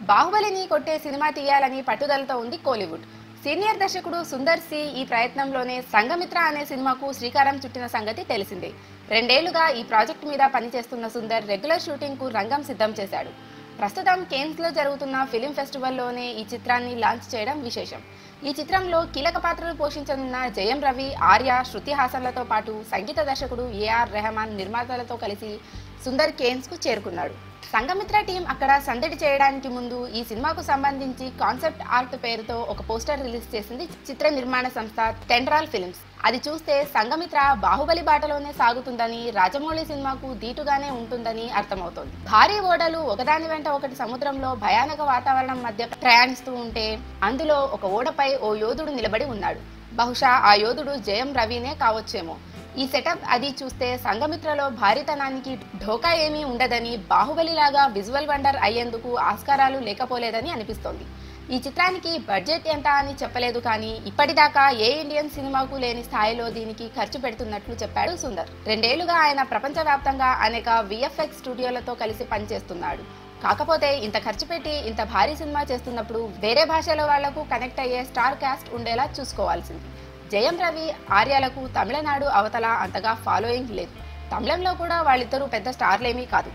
బాహుబలిని కొట్టే సినిమా తీయాలని పట్టుదలతో ఉంది కోలీవుడ్. సీనియర్ దర్శకుడు సుందర్ సి ఈ ప్రయత్నంలోనే సంఘమిత్ర అనే సినిమాకు శ్రీకారం చుట్టిన సంగతి తెలిసిందే. 2 ఏళ్లుగా ఈ ప్రాజెక్టు మీద పనిచేస్తున్న సుందర్ రెగ్యులర్ షూటింగ్ కు రంగం సిద్ధం చేశాడు. ప్రస్తుతం కేన్స్ లో జరుగుతున్న ఫిలిం ఫెస్టివల్లోనే ఈ చిత్రాన్ని లాంచ్ చేయడం విశేషం. ఈ చిత్రంలో కీలక పాత్రలు పోషించనున్న జయం రవి, ఆర్య, శృతి హాసన్లతో పాటు సంగీత దర్శకుడు ఏఆర్ రెహమాన్ నిర్మాతలతో కలిసి సుందర్ కేన్స్ కు చేరుకున్నాడు. సంఘమిత్ర టీం అక్కడ సందడి చేయడానికి ముందు ఈ సినిమాకు సంబంధించి కాన్సెప్ట్ ఆర్ట్ పేరుతో ఒక పోస్టర్ రిలీజ్ చేసింది చిత్ర నిర్మాణ సంస్థ టెండ్రాల్ ఫిల్మ్స్. అది చూస్తే సంఘమిత్ర బాహుబలి బాటలోనే సాగుతుందని, రాజమౌళి సినిమాకు దీటుగానే ఉంటుందని అర్థమవుతోంది. భారీ ఓడలు ఒకదాని వెంట ఒకటి సముద్రంలో భయానక వాతావరణం మధ్య ప్రయాణిస్తూ ఉంటే అందులో ఒక ఓడపై ఓ యోధుడు నిలబడి ఉన్నాడు. బహుశా ఆ యోధుడు జయం రవినే కావచ్చేమో. ఈ సెటప్ అది చూస్తే సంఘమిత్రలో భారీతనానికి ఢోకా ఏమీ ఉండదని, బాహుబలిలాగా విజువల్ వండర్ అయ్యేందుకు ఆస్కారాలు లేకపోలేదని అనిపిస్తోంది. ఈ చిత్రానికి బడ్జెట్ ఎంత అని చెప్పలేదు, కానీ ఇప్పటిదాకా ఏ ఇండియన్ సినిమాకు లేని స్థాయిలో దీనికి ఖర్చు పెడుతున్నట్లు చెప్పాడు సుందర్. 2 ఏళ్లుగా ఆయన ప్రపంచవ్యాప్తంగా అనేక విఎఫ్ఎక్స్ స్టూడియోలతో కలిసి పనిచేస్తున్నాడు. కాకపోతే ఇంత ఖర్చు పెట్టి ఇంత భారీ సినిమా చేస్తున్నప్పుడు వేరే భాషల వాళ్లకు కనెక్ట్ అయ్యే స్టార్ కాస్ట్ ఉండేలా చూసుకోవాల్సింది. జయం రవి, ఆర్యలకు తమిళనాడు అవతల అంతగా ఫాలోయింగ్ లేదు. తమిళంలో కూడా వాళ్ళిద్దరూ పెద్ద స్టార్లేమీ కాదు.